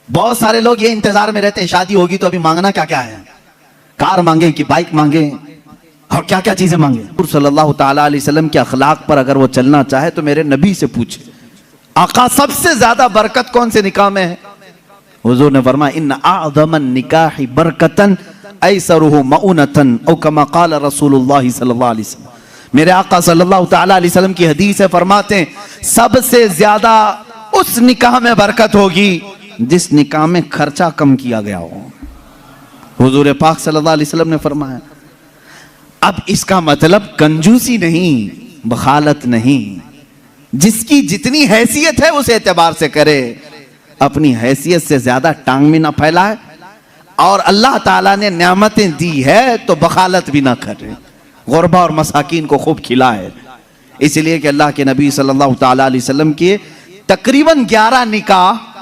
बहुत सारे लोग ये इंतजार में रहते हैं शादी होगी तो अभी मांगना क्या क्या है, कार मांगे कि बाइक मांगे और क्या क्या चीजें मांगे। हुजूर सल्लल्लाहु ताला अलैहि वसल्लम के अखलाक पर अगर वो चलना चाहे तो मेरे नबी से पूछे, आका सबसे ज्यादा बरकत कौन से निकाह में है? हुजूर ने फरमाया इन्न अअज़मन निकाहि बरकतन ऐसरुहु मऊनतन औ कमा क़ाल रसूलुल्लाह सल्लल्लाहु अलैहि वसल्लम। मेरे आका सल्लल्लाहु ताला अलैहि वसल्लम की हदीस है, फरमाते हैं सबसे ज्यादा उस निकाह में बरकत होगी जिस निकाह में खर्चा कम किया गया हो। हुजूर पाक सल्लल्लाहु अलैहि वसल्लम ने फरमाया। अब इसका मतलब कंजूसी नहीं, बखालत नहीं, जिसकी जितनी हैसियत है उस एतबार से करे, अपनी हैसियत से ज्यादा टांग में ना फैलाए, और अल्लाह ताला ने नेमतें दी है तो बखालत भी ना करे, गुरबा और मसाकीन को खूब खिलाए। इसलिए कि अल्लाह के नबी सल्लल्लाहु ताला अलैहि वसल्लम के तकरीबन 11 निकाह,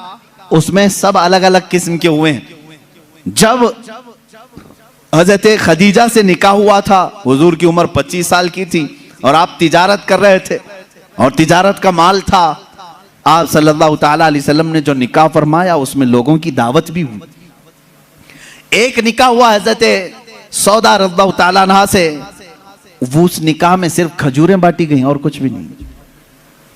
उसमें सब अलग अलग किस्म के हुए हैं। जब हजरत खदीजा से निकाह हुआ था, हुजूर की उम्र 25 साल की थी और आप तिजारत कर रहे थे और तिजारत का माल था। आप सल्लल्लाहु ताला अलैहि वसल्लम ने जो निकाह फरमाया उसमें लोगों की दावत भी हुई। एक निकाह हुआ हजरत सौदा रज़ियल्लाहु ताला अन्हा से, वो उस निकाह में सिर्फ खजूरें बांटी गई और कुछ भी नहीं।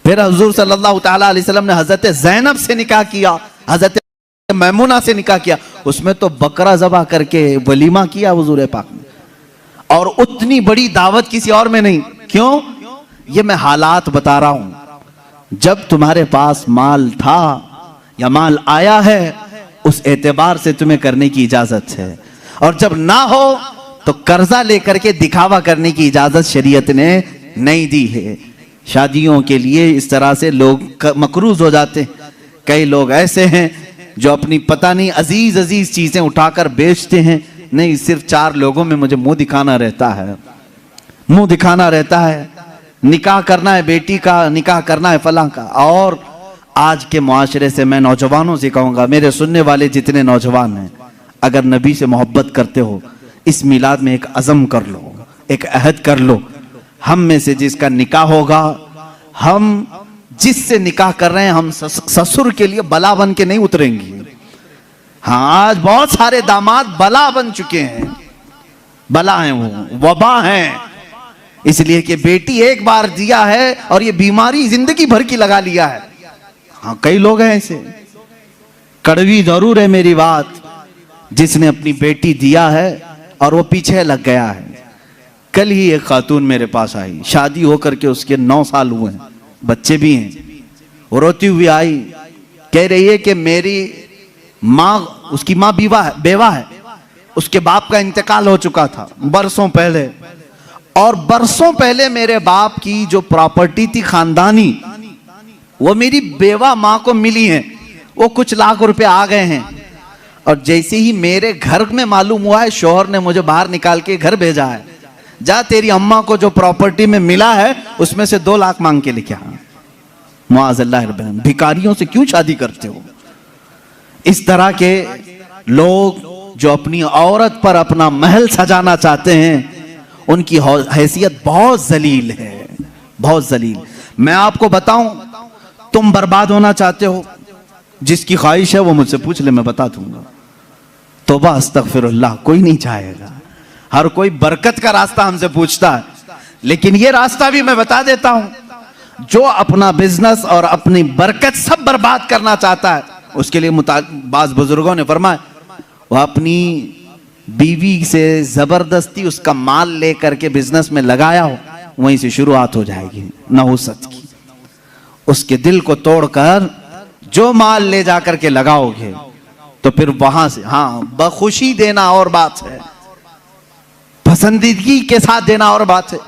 फिर हुजूर सल्लल्लाहु ताला अलैहि वसल्लम ने हजरत ज़ैनब से निकाह किया, हजरत मैमुना से निकाह किया, उसमें तो बकरा ज़बह करके वलीमा किया हुजूर पाक ने, और उतनी बड़ी दावत किसी और में नहीं। क्यों? ये मैं हालात बता रहा हूं। जब तुम्हारे पास माल था या माल आया है उस एतबार से तुम्हें करने की इजाजत है, और जब ना हो तो कर्जा लेकर के दिखावा करने की इजाजत शरीयत ने नहीं दी है। शादियों के लिए इस तरह से लोग मकरूज हो जाते हैं। कई लोग ऐसे हैं जो अपनी पता नहीं अजीज अजीज चीजें उठाकर बेचते हैं, नहीं सिर्फ 4 लोगों में मुझे मुंह दिखाना रहता है, मुंह दिखाना रहता है, निकाह करना है बेटी का, निकाह करना है फलां का। और आज के मुआशरे से मैं नौजवानों से कहूंगा, मेरे सुनने वाले जितने नौजवान हैं, अगर नबी से मोहब्बत करते हो इस मिलाद में एक अज़म कर लो, एक अहद कर लो, हम में से जिसका निकाह होगा, हम जिससे निकाह कर रहे हैं, हम ससुर के लिए बला बन के नहीं उतरेंगे। हाँ, आज बहुत सारे दामाद बला बन चुके हैं, बला हैं, वो वबा हैं, इसलिए कि बेटी एक बार दिया है और ये बीमारी जिंदगी भर की लगा लिया है। हाँ, कई लोग हैं ऐसे। कड़वी जरूर है मेरी बात, जिसने अपनी बेटी दिया है और वो पीछे लग गया है। कल ही एक खातून मेरे पास आई, शादी होकर के उसके 9 साल हुए हैं, बच्चे भी हैं। वो रोती हुई आई, कह रही है कि मेरी माँ, उसकी माँ बेवा है, उसके बाप का इंतकाल हो चुका था बरसों पहले, और बरसों पहले मेरे बाप की जो प्रॉपर्टी थी खानदानी, वो मेरी बेवा माँ को मिली है, वो कुछ लाख रुपए आ गए हैं। और जैसे ही मेरे घर में मालूम हुआ है, शौहर ने मुझे बाहर निकाल के घर भेजा है, जा तेरी अम्मा को जो प्रॉपर्टी में मिला है उसमें से 2 लाख मांग के लेके आ। मुआज़ल्लाह रब्बना, भिखारियों से क्यों शादी करते हो? इस तरह के लोग जो अपनी औरत पर अपना महल सजाना चाहते हैं, उनकी हैसियत बहुत जलील है, बहुत जलील। मैं आपको बताऊं, तुम बर्बाद होना चाहते हो, जिसकी ख्वाहिश है वो मुझसे पूछ ले, मैं बता दूंगा। तौबा अस्तगफिरुल्लाह, कोई नहीं चाहेगा। हर कोई बरकत का रास्ता हमसे पूछता है, लेकिन ये रास्ता भी मैं बता देता हूं। जो अपना बिजनेस और अपनी बरकत सब बर्बाद करना चाहता है, उसके लिए बाज़ बुजुर्गों ने फरमाया, वह अपनी बीवी से जबरदस्ती उसका माल लेकर के बिजनेस में लगाया हो, वहीं से शुरुआत हो जाएगी नहुसत की। उसके दिल को तोड़कर जो माल ले जाकर के लगाओगे तो फिर वहां से, हाँ, बखुशी देना और बात है, पसंदीदगी के साथ देना और बात है।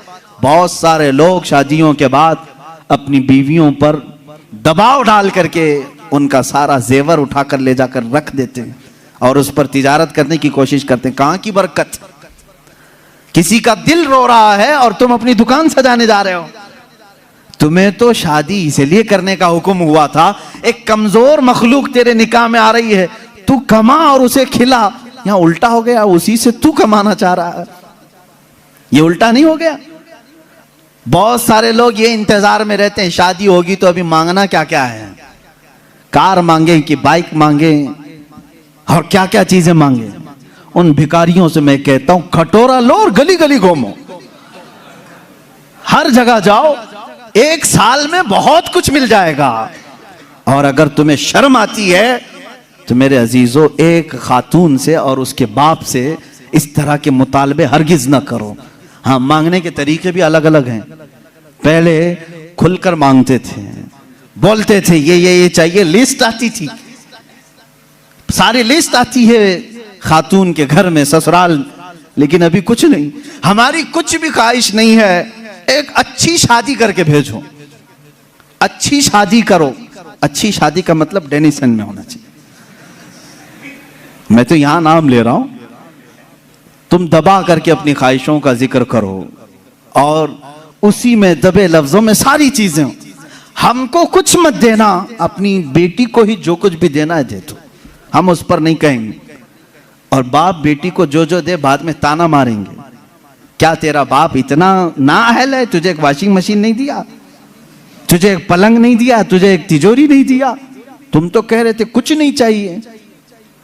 बहुत सारे लोग शादियों के बाद अपनी बीवियों पर दबाव डाल करके उनका सारा जेवर उठाकर ले जाकर रख देते हैं और उस पर तिजारत करने की कोशिश करते हैं। कहां की बरकत? किसी का दिल रो रहा है और तुम अपनी दुकान सजाने जा रहे हो। तुम्हें तो शादी इसलिए करने का हुक्म हुआ था, एक कमजोर मखलूक तेरे निकाह में आ रही है, तू कमा और उसे खिला। यहां उल्टा हो गया, उसी से तू कमाना चाह रहा है, ये उल्टा नहीं हो गया? बहुत सारे लोग ये इंतजार में रहते हैं शादी होगी तो अभी मांगना क्या क्या है, कार मांगे कि बाइक मांगे और क्या क्या चीजें मांगे। उन भिखारियों से मैं कहता हूं खटोरा लो और गली गली घूमो, हर जगह जाओ, 1 साल में बहुत कुछ मिल जाएगा। और अगर तुम्हें शर्म आती है तो मेरे अजीजों, एक खातून से और उसके बाप से इस तरह के मुतालबे हरगिज ना करो। हाँ, मांगने के तरीके भी अलग अलग हैं। पहले खुलकर मांगते थे, बोलते थे ये चाहिए, लिस्ट आती थी, सारी लिस्ट आती है खातून के घर में, ससुराल। लेकिन अभी कुछ नहीं, हमारी कुछ भी ख्वाहिश नहीं है, एक अच्छी शादी करके भेजो, अच्छी शादी करो। अच्छी शादी का मतलब डेनिसन में होना चाहिए। मैं तो यहां नाम ले रहा हूं, तुम दबा करके अपनी ख्वाहिशों का जिक्र करो और उसी में दबे लफ्जों में सारी चीजें हो। हमको कुछ मत देना, अपनी बेटी को ही जो कुछ भी देना है दे दो, हम उस पर नहीं कहेंगे। और बाप बेटी को जो जो दे बाद में ताना मारेंगे, क्या तेरा बाप इतना नाअहल है, तुझे एक वॉशिंग मशीन नहीं दिया, तुझे एक पलंग नहीं दिया, तुझे एक तिजोरी नहीं दिया, तुम तो कह रहे थे कुछ नहीं चाहिए।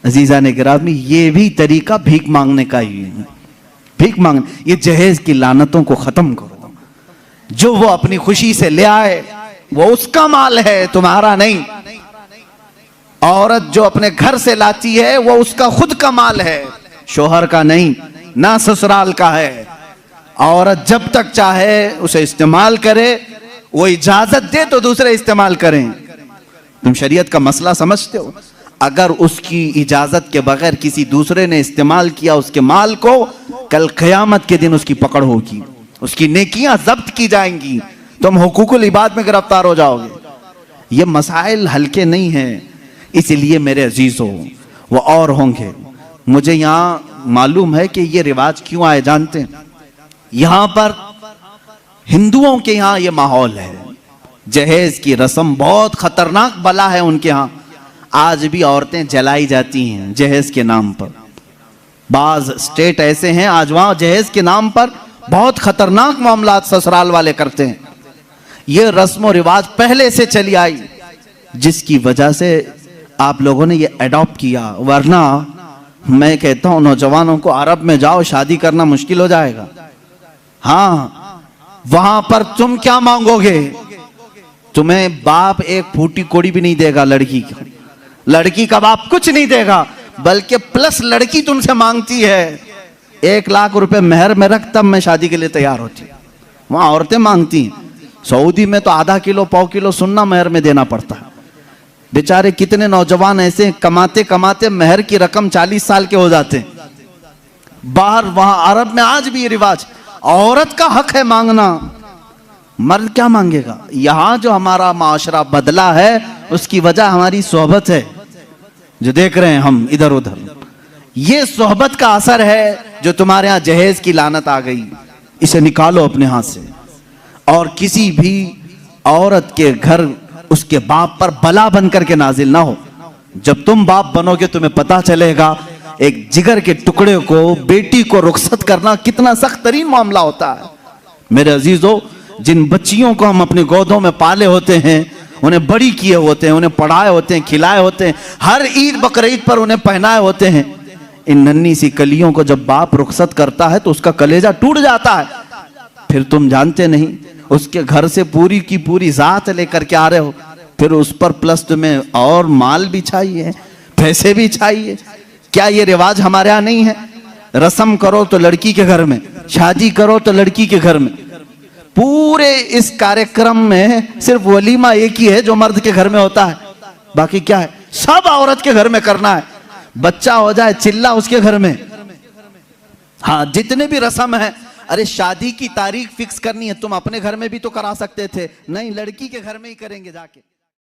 अजीजा ने गिरामी, ये भी तरीका भीख मांगने का ही है। भीख मांगने, ये जहेज की लानतों को खत्म करो। जो वो अपनी खुशी से ले आए वो उसका माल है, तुम्हारा नहीं। औरत जो अपने घर से लाती है वो उसका खुद का माल है, शोहर का नहीं, ना ससुराल का है। औरत जब तक चाहे उसे इस्तेमाल करे, वो इजाजत दे तो दूसरे इस्तेमाल करें। तुम शरीयत का मसला समझते हो? अगर उसकी इजाजत के बगैर किसी दूसरे ने इस्तेमाल किया उसके माल को, कल क़यामत के दिन उसकी पकड़ होगी, उसकी नेकियां जब्त की जाएंगी, तुम हुकूकुल इबाद में गिरफ्तार हो जाओगे। ये मसाइल हल्के नहीं हैं। इसलिए मेरे अजीजों, वो और होंगे। मुझे यहाँ मालूम है कि ये रिवाज क्यों आए जानते हैं? यहाँ पर हिंदुओं के यहाँ ये माहौल है, जहेज की रस्म बहुत खतरनाक बला है उनके यहाँ। आज भी औरतें जलाई जाती हैं जहेज के नाम पर। बाज स्टेट ऐसे हैं आज वहां जहेज के नाम पर बहुत खतरनाक मामलात ससुराल वाले करते हैं। ये रस्म और रिवाज पहले से चली आई, जिसकी वजह से आप लोगों ने ये अडॉप्ट किया। वरना मैं कहता हूं नौजवानों को, अरब में जाओ, शादी करना मुश्किल हो जाएगा। हाँ, वहां पर तुम क्या मांगोगे? तुम्हें बाप एक फूटी कोड़ी भी नहीं देगा लड़की की। लड़की का बाप कुछ नहीं देगा, बल्कि प्लस लड़की तुमसे मांगती है 1 लाख रुपए मेहर में रख, तब मैं शादी के लिए तैयार होती। वहां औरतें मांगती हैं। सऊदी में तो आधा किलो पाव किलो सुन्ना मेहर में देना पड़ता है। बेचारे कितने नौजवान ऐसे कमाते कमाते मेहर की रकम 40 साल के हो जाते हैं। बाहर वहां अरब में आज भी ये रिवाज, औरत का हक है मांगना, मर्द क्या मांगेगा? यहां जो हमारा माशरा बदला है उसकी वजह हमारी सोहबत है, जो देख रहे हैं हम इधर उधर। ये सोहबत का असर है जो तुम्हारे यहां जहेज की लानत आ गई। इसे निकालो अपने हाथ से। और किसी भी औरत के घर उसके बाप पर बला बन करके नाजिल ना हो। जब तुम बाप बनोगे तुम्हें पता चलेगा एक जिगर के टुकड़े को, बेटी को रुखसत करना कितना सख्त तरीन मामला होता है। मेरे अजीजों, जिन बच्चियों को हम अपने गोदों में पाले होते हैं, उन्हें बड़ी किए होते हैं, उन्हें पढ़ाए होते हैं, खिलाए होते हैं, हर ईद बकरीद पर उन्हें पहनाए होते हैं, इन नन्ही सी कलियों को जब बाप रुखसत करता है तो उसका कलेजा टूट जाता है। फिर तुम जानते नहीं, उसके घर से पूरी की पूरी जात लेकर के आ रहे हो, फिर उस पर प्लस तुम्हें और माल भी चाहिए, पैसे भी चाहिए। क्या ये रिवाज हमारे यहाँ नहीं है? रस्म करो तो लड़की के घर में, शादी करो तो लड़की के घर में। पूरे इस कार्यक्रम में सिर्फ वलीमा एक ही है जो मर्द के घर में होता है, बाकी क्या है? सब औरत के घर में करना है। बच्चा हो जाए चिल्ला उसके घर में। हाँ, जितने भी रस्म है, अरे शादी की तारीख फिक्स करनी है, तुम अपने घर में भी तो करा सकते थे, नहीं लड़की के घर में ही करेंगे जाके।